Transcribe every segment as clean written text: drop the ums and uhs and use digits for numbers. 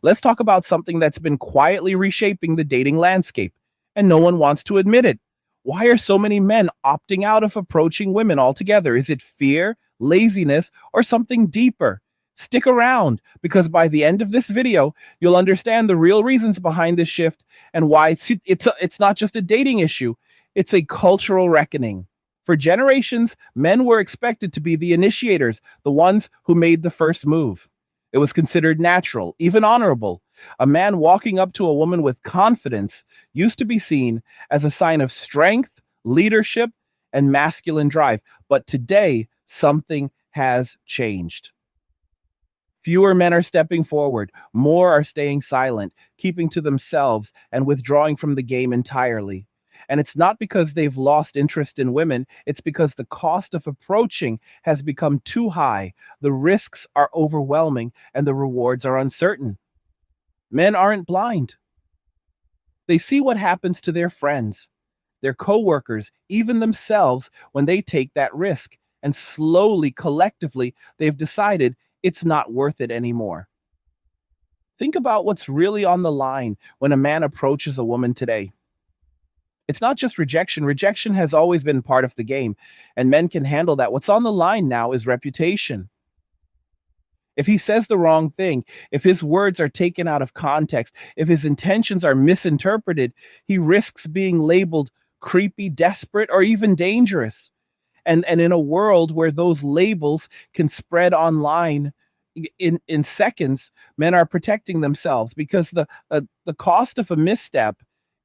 Let's talk about something that's been quietly reshaping the dating landscape, and no one wants to admit it. Why are so many men opting out of approaching women altogether? Is it fear, laziness, or something deeper? Stick around because by the end of this video, you'll understand the real reasons behind this shift and why it's not just a dating issue, it's a cultural reckoning. For generations, men were expected to be the initiators, the ones who made the first move. It was considered natural, even honorable. A man walking up to a woman with confidence used to be seen as a sign of strength, leadership, and masculine drive. But today, something has changed. Fewer men are stepping forward, more are staying silent, keeping to themselves, and withdrawing from the game entirely. And it's not because they've lost interest in women, it's because the cost of approaching has become too high, the risks are overwhelming, and the rewards are uncertain. Men aren't blind. They see what happens to their friends, their coworkers, even themselves when they take that risk. And slowly, collectively, they've decided it's not worth it anymore. Think about what's really on the line when a man approaches a woman today. It's not just rejection. Rejection has always been part of the game, and men can handle that. What's on the line now is reputation. If he says the wrong thing, if his words are taken out of context, if his intentions are misinterpreted, he risks being labeled creepy, desperate, or even dangerous. And in a world where those labels can spread online in seconds, men are protecting themselves because the cost of a misstep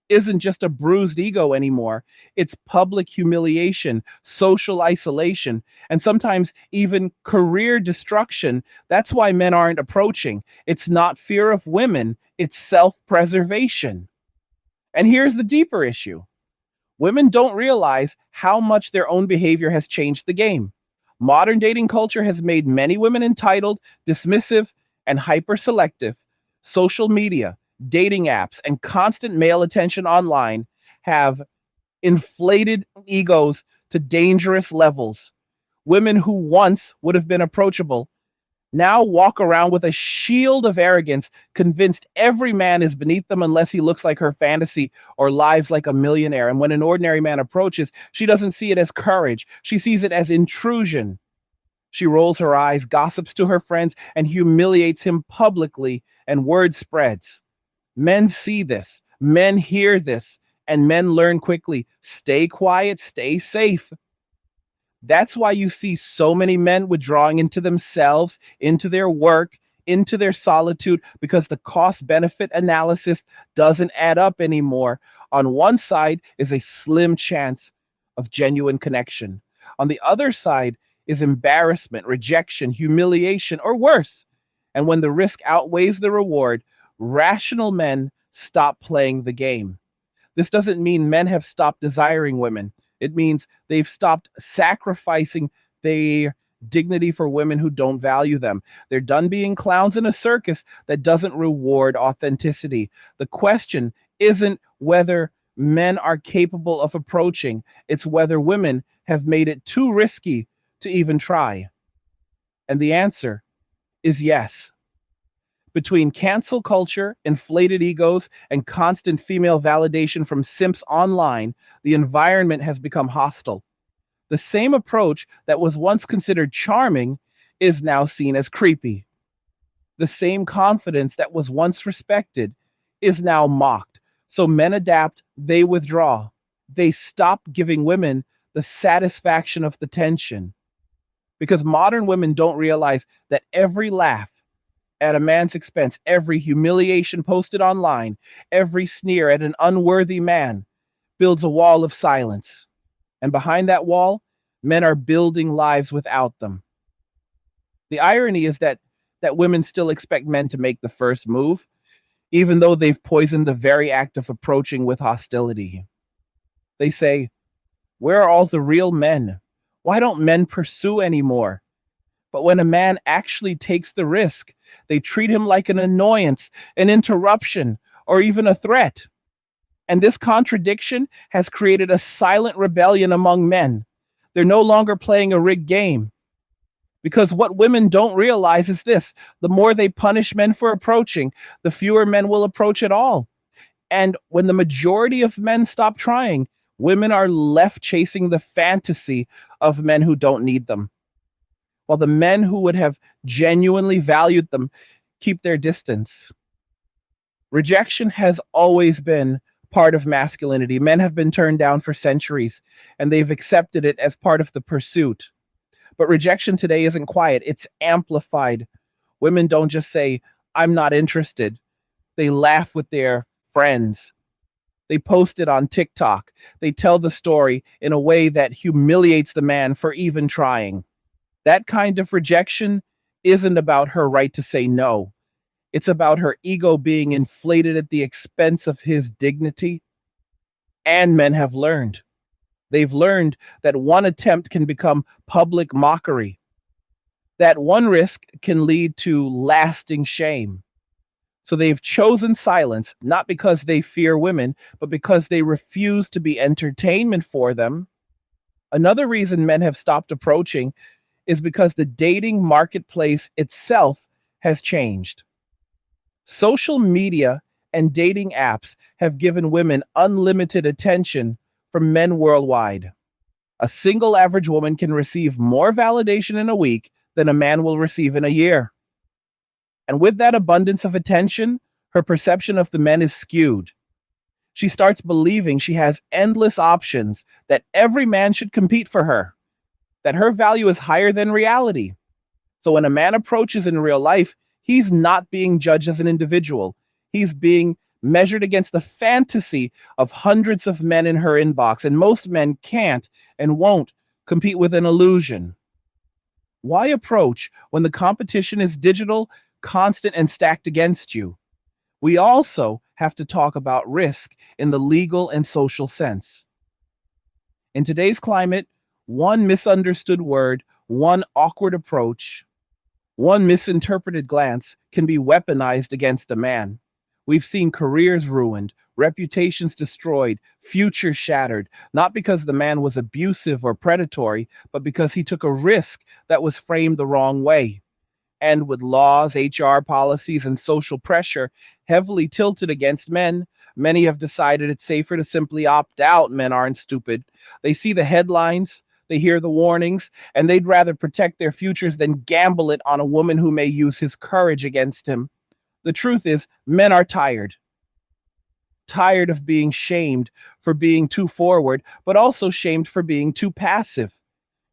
isn't just a bruised ego anymore. It's public humiliation, social isolation, and sometimes even career destruction. That's why men aren't approaching. It's not fear of women, it's self-preservation. And here's the deeper issue. Women don't realize how much their own behavior has changed the game. Modern dating culture has made many women entitled, dismissive, and hyper selective. Social media, dating apps, and constant male attention online have inflated egos to dangerous levels. Women who once would have been approachable now walk around with a shield of arrogance, convinced every man is beneath them unless he looks like her fantasy or lives like a millionaire. And when an ordinary man approaches, she doesn't see it as courage, she sees it as intrusion. She rolls her eyes, gossips to her friends, and humiliates him publicly, and word spreads. Men see this, men hear this, and men learn quickly. Stay quiet, stay safe. That's why you see so many men withdrawing into themselves, into their work, into their solitude, because the cost benefit analysis doesn't add up anymore. On one side is a slim chance of genuine connection. On the other side is embarrassment, rejection, humiliation, or worse. And when the risk outweighs the reward, rational men stop playing the game. This doesn't mean men have stopped desiring women. It means they've stopped sacrificing their dignity for women who don't value them. They're done being clowns in a circus that doesn't reward authenticity. The question isn't whether men are capable of approaching, it's whether women have made it too risky to even try. And the answer is yes. Between cancel culture, inflated egos, and constant female validation from simps online, the environment has become hostile. The same approach that was once considered charming is now seen as creepy. The same confidence that was once respected is now mocked. So men adapt, they withdraw. They stop giving women the satisfaction of the tension. Because modern women don't realize that every laugh at a man's expense, every humiliation posted online, every sneer at an unworthy man builds a wall of silence. And behind that wall, men are building lives without them. The irony is that women still expect men to make the first move, even though they've poisoned the very act of approaching with hostility. They say, "Where are all the real men? Why don't men pursue anymore?" But when a man actually takes the risk, they treat him like an annoyance, an interruption, or even a threat. And this contradiction has created a silent rebellion among men. They're no longer playing a rigged game. Because what women don't realize is this: the more they punish men for approaching, the fewer men will approach at all. And when the majority of men stop trying, women are left chasing the fantasy of men who don't need them, while the men who would have genuinely valued them keep their distance. Rejection has always been part of masculinity. Men have been turned down for centuries, and they've accepted it as part of the pursuit. But rejection today isn't quiet, it's amplified. Women don't just say, I'm not interested. They laugh with their friends. They post it on TikTok. They tell the story in a way that humiliates the man for even trying. That kind of rejection isn't about her right to say no. It's about her ego being inflated at the expense of his dignity. And men have learned. They've learned that one attempt can become public mockery, that one risk can lead to lasting shame. So they've chosen silence, not because they fear women, but because they refuse to be entertainment for them. Another reason men have stopped approaching is because the dating marketplace itself has changed. Social media and dating apps have given women unlimited attention from men worldwide. A single average woman can receive more validation in a week than a man will receive in a year. And with that abundance of attention, her perception of the men is skewed. She starts believing she has endless options, that every man should compete for her, that her value is higher than reality. So when a man approaches in real life, he's not being judged as an individual. He's being measured against the fantasy of hundreds of men in her inbox, and most men can't and won't compete with an illusion. Why approach when the competition is digital, constant, and stacked against you? We also have to talk about risk in the legal and social sense. In today's climate, one misunderstood word, one awkward approach, one misinterpreted glance can be weaponized against a man. We've seen careers ruined, reputations destroyed, futures shattered, not because the man was abusive or predatory, but because he took a risk that was framed the wrong way. And with laws, HR policies, and social pressure heavily tilted against men, many have decided it's safer to simply opt out. Men aren't stupid. They see the headlines, they hear the warnings, and they'd rather protect their futures than gamble it on a woman who may use his courage against him. The truth is, men are tired. Tired of being shamed for being too forward, but also shamed for being too passive.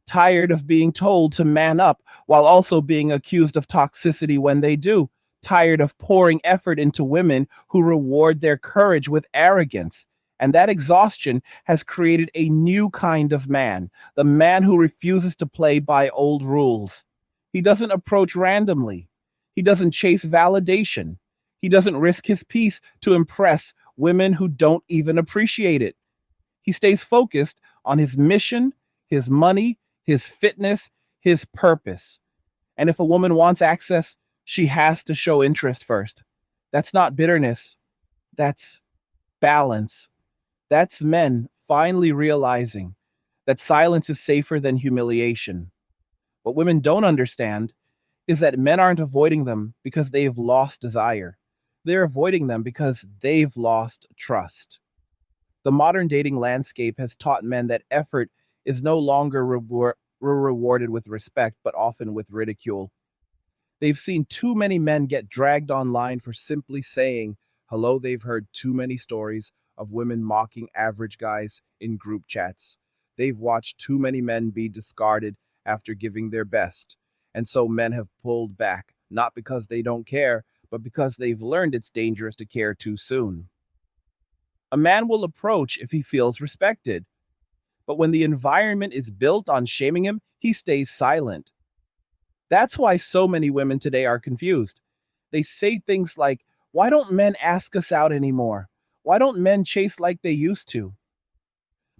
Tired of being told to man up while also being accused of toxicity when they do. Tired of pouring effort into women who reward their courage with arrogance. And that exhaustion has created a new kind of man, the man who refuses to play by old rules. He doesn't approach randomly. He doesn't chase validation. He doesn't risk his peace to impress women who don't even appreciate it. He stays focused on his mission, his money, his fitness, his purpose. And if a woman wants access, she has to show interest first. That's not bitterness, that's balance. That's men finally realizing that silence is safer than humiliation. What women don't understand is that men aren't avoiding them because they've lost desire. They're avoiding them because they've lost trust. The modern dating landscape has taught men that effort is no longer rewarded with respect, but often with ridicule. They've seen too many men get dragged online for simply saying hello. They've heard too many stories of women mocking average guys in group chats. They've watched too many men be discarded after giving their best. And so men have pulled back, not because they don't care, but because they've learned it's dangerous to care too soon. A man will approach if he feels respected, but when the environment is built on shaming him, he stays silent. That's why so many women today are confused. They say things like, why don't men ask us out anymore? Why don't men chase like they used to?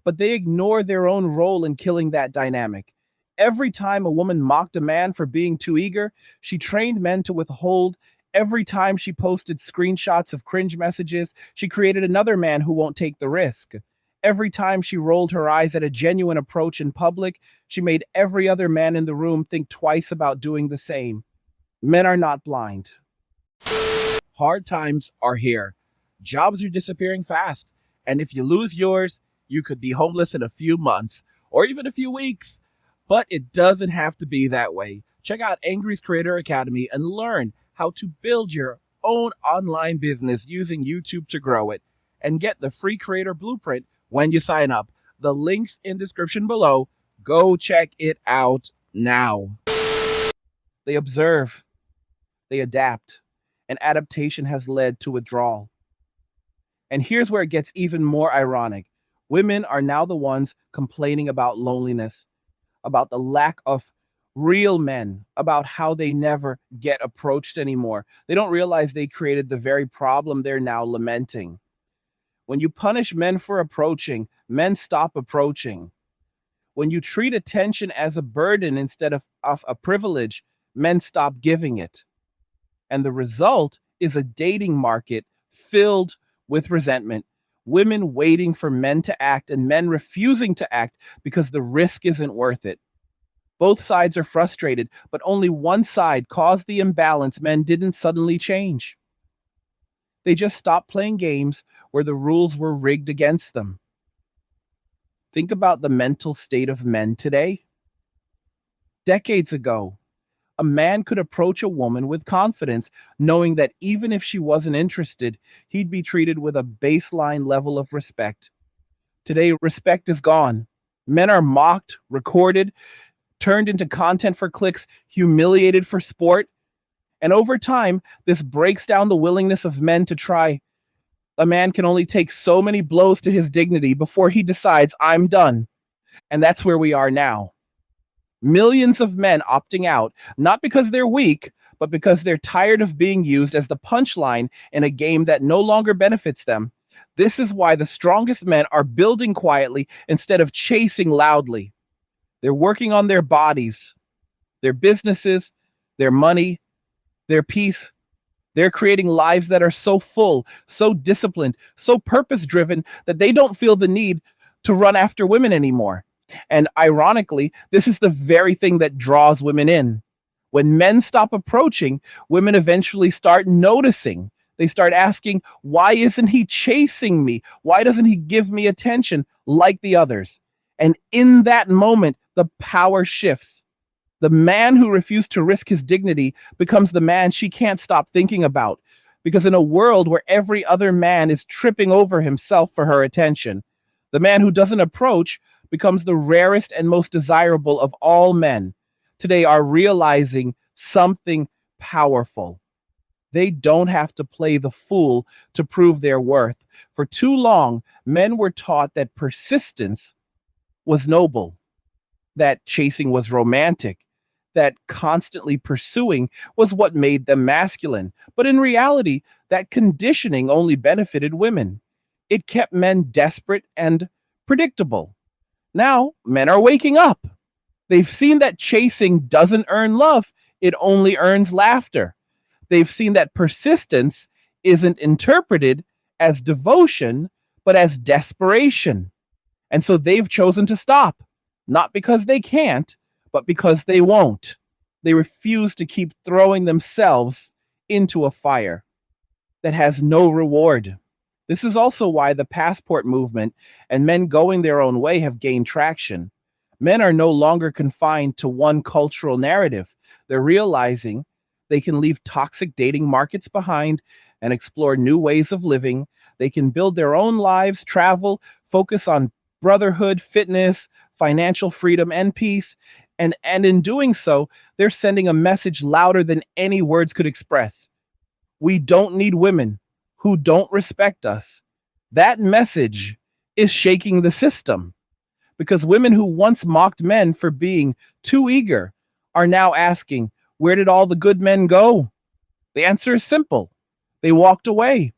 But they ignore their own role in killing that dynamic. Every time a woman mocked a man for being too eager, she trained men to withhold. Every time she posted screenshots of cringe messages, she created another man who won't take the risk. Every time she rolled her eyes at a genuine approach in public, she made every other man in the room think twice about doing the same. Men are not blind. Hard times are here. Jobs are disappearing fast. And if you lose yours, you could be homeless in a few months or even a few weeks. But it doesn't have to be that way. Check out Angry's Creator Academy and learn how to build your own online business using YouTube to grow it. And get the free creator blueprint when you sign up. The link's in description below. Go check it out now. They observe, they adapt, and adaptation has led to withdrawal. And here's where it gets even more ironic. Women are now the ones complaining about loneliness, about the lack of real men, about how they never get approached anymore. They don't realize they created the very problem they're now lamenting. When you punish men for approaching, men stop approaching. When you treat attention as a burden instead of a privilege, men stop giving it. And the result is a dating market filled with resentment. Women waiting for men to act and men refusing to act because the risk isn't worth it. Both sides are frustrated, but only one side caused the imbalance. Men didn't suddenly change. They just stopped playing games where the rules were rigged against them. Think about the mental state of men today. Decades ago, a man could approach a woman with confidence, knowing that even if she wasn't interested, he'd be treated with a baseline level of respect. Today, respect is gone. Men are mocked, recorded, turned into content for clicks, humiliated for sport. And over time, this breaks down the willingness of men to try. A man can only take so many blows to his dignity before he decides, I'm done. And that's where we are now. Millions of men opting out, not because they're weak, but because they're tired of being used as the punchline in a game that no longer benefits them. This is why the strongest men are building quietly instead of chasing loudly. They're working on their bodies, their businesses, their money, their peace. They're creating lives that are so full, so disciplined, so purpose driven that they don't feel the need to run after women anymore. And ironically, this is the very thing that draws women in. When men stop approaching, women eventually start noticing. They start asking, why isn't he chasing me? Why doesn't he give me attention like the others? And in that moment, the power shifts. The man who refused to risk his dignity becomes the man she can't stop thinking about. Because in a world where every other man is tripping over himself for her attention, the man who doesn't approach becomes the rarest and most desirable of all men. Today are realizing something powerful. They don't have to play the fool to prove their worth. For too long, men were taught that persistence was noble, that chasing was romantic, that constantly pursuing was what made them masculine. But in reality, that conditioning only benefited women. It kept men desperate and predictable. Now, men are waking up. They've seen that chasing doesn't earn love, it only earns laughter. They've seen that persistence isn't interpreted as devotion, but as desperation. And so they've chosen to stop, not because they can't, but because they won't. They refuse to keep throwing themselves into a fire that has no reward. This is also why the passport movement and men going their own way have gained traction. Men are no longer confined to one cultural narrative. They're realizing they can leave toxic dating markets behind and explore new ways of living. They can build their own lives, travel, focus on brotherhood, fitness, financial freedom, and peace. And in doing so, they're sending a message louder than any words could express. We don't need women who don't respect us. That message is shaking the system because women who once mocked men for being too eager are now asking, where did all the good men go? The answer is simple. They walked away.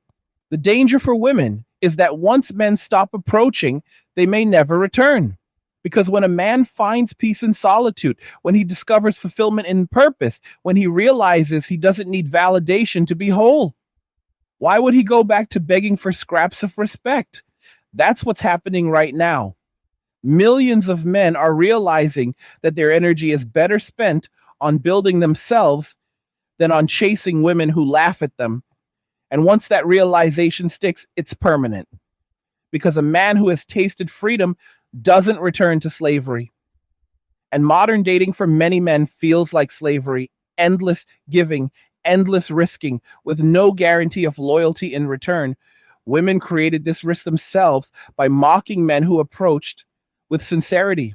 The danger for women is that once men stop approaching, they may never return. Because when a man finds peace in solitude, when he discovers fulfillment in purpose, when he realizes he doesn't need validation to be whole, why would he go back to begging for scraps of respect? That's what's happening right now. Millions of men are realizing that their energy is better spent on building themselves than on chasing women who laugh at them. And once that realization sticks, it's permanent. Because a man who has tasted freedom doesn't return to slavery. And modern dating for many men feels like slavery, endless giving, endless risking, with no guarantee of loyalty in return. Women created this risk themselves by mocking men who approached with sincerity,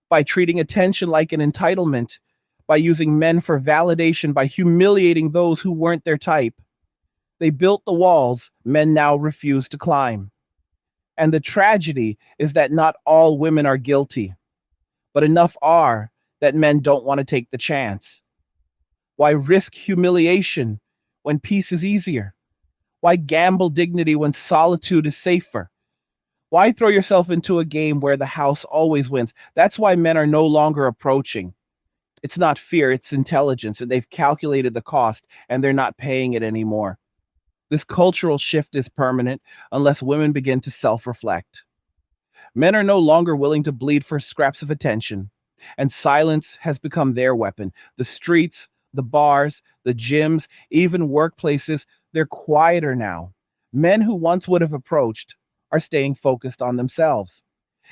by treating attention like an entitlement, by using men for validation, by humiliating those who weren't their type. They built the walls men now refuse to climb. And the tragedy is that not all women are guilty, but enough are that men don't want to take the chance. Why risk humiliation when peace is easier? Why gamble dignity when solitude is safer? Why throw yourself into a game where the house always wins? That's why men are no longer approaching. It's not fear, it's intelligence, and they've calculated the cost and they're not paying it anymore. This cultural shift is permanent unless women begin to self reflect. Men are no longer willing to bleed for scraps of attention, and silence has become their weapon. The streets, the bars, the gyms, even workplaces, they're quieter now. Men who once would have approached are staying focused on themselves.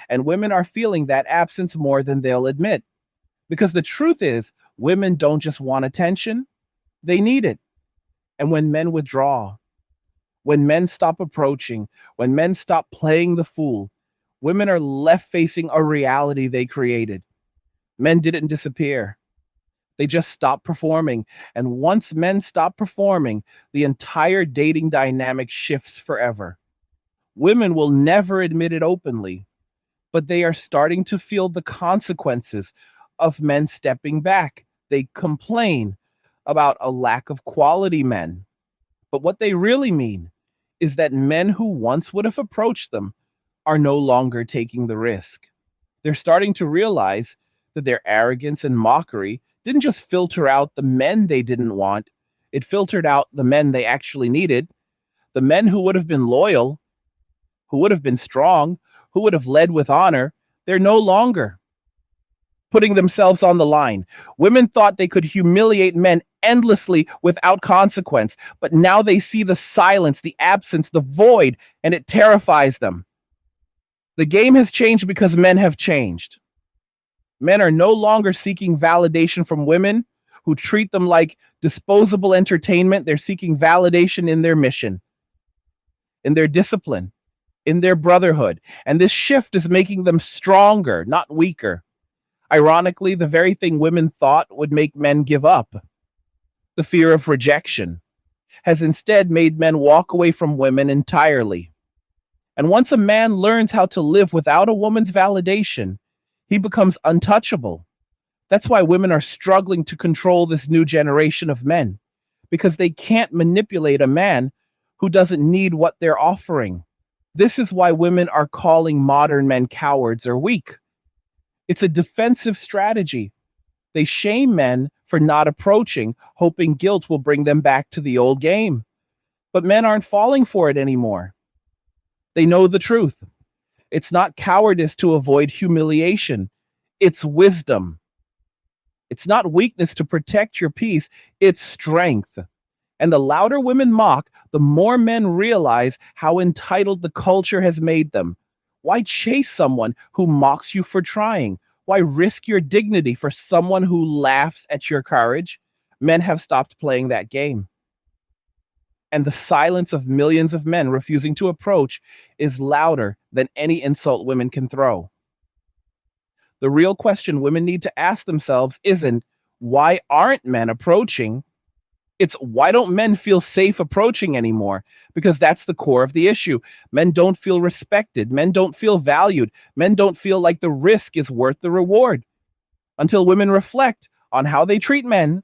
And women are feeling that absence more than they'll admit. Because the truth is, women don't just want attention, they need it. And when men withdraw, when men stop approaching, when men stop playing the fool, women are left facing a reality they created. Men didn't disappear, they just stopped performing. And once men stop performing, the entire dating dynamic shifts forever. Women will never admit it openly, but they are starting to feel the consequences of men stepping back. They complain about a lack of quality men. But what they really mean is that men who once would have approached them are no longer taking the risk. They're starting to realize that their arrogance and mockery didn't just filter out the men they didn't want, it filtered out the men they actually needed, the men who would have been loyal, who would have been strong, who would have led with honor. They're no longer putting themselves on the line. Women thought they could humiliate men endlessly without consequence, but now they see the silence, the absence, the void, and it terrifies them. The game has changed because men have changed. Men are no longer seeking validation from women who treat them like disposable entertainment. They're seeking validation in their mission, in their discipline, in their brotherhood. And this shift is making them stronger, not weaker. Ironically, the very thing women thought would make men give up, the fear of rejection, has instead made men walk away from women entirely. And once a man learns how to live without a woman's validation, he becomes untouchable. That's why women are struggling to control this new generation of men, because they can't manipulate a man who doesn't need what they're offering. This is why women are calling modern men cowards or weak. It's a defensive strategy. They shame men for not approaching, hoping guilt will bring them back to the old game. But men aren't falling for it anymore. They know the truth. It's not cowardice to avoid humiliation, it's wisdom. It's not weakness to protect your peace, it's strength. And the louder women mock, the more men realize how entitled the culture has made them. Why chase someone who mocks you for trying? Why risk your dignity for someone who laughs at your courage? Men have stopped playing that game. And the silence of millions of men refusing to approach is louder than any insult women can throw. The real question women need to ask themselves isn't, why aren't men approaching? It's, why don't men feel safe approaching anymore? Because that's the core of the issue. Men don't feel respected. Men don't feel valued. Men don't feel like the risk is worth the reward. Until women reflect on how they treat men,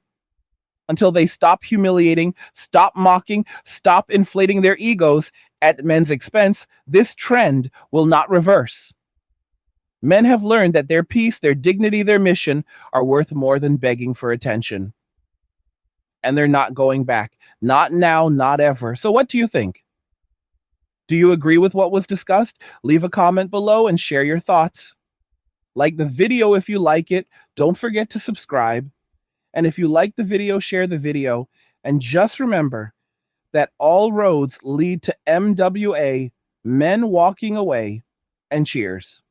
until they stop humiliating, stop mocking, stop inflating their egos at men's expense, this trend will not reverse. Men have learned that their peace, their dignity, their mission are worth more than begging for attention. And they're not going back. Not now, not ever. So what do you think? Do you agree with what was discussed? Leave a comment below and share your thoughts. Like the video if you like it. Don't forget to subscribe. And if you like the video, share the video. And just remember that all roads lead to MWA, men walking away, and cheers.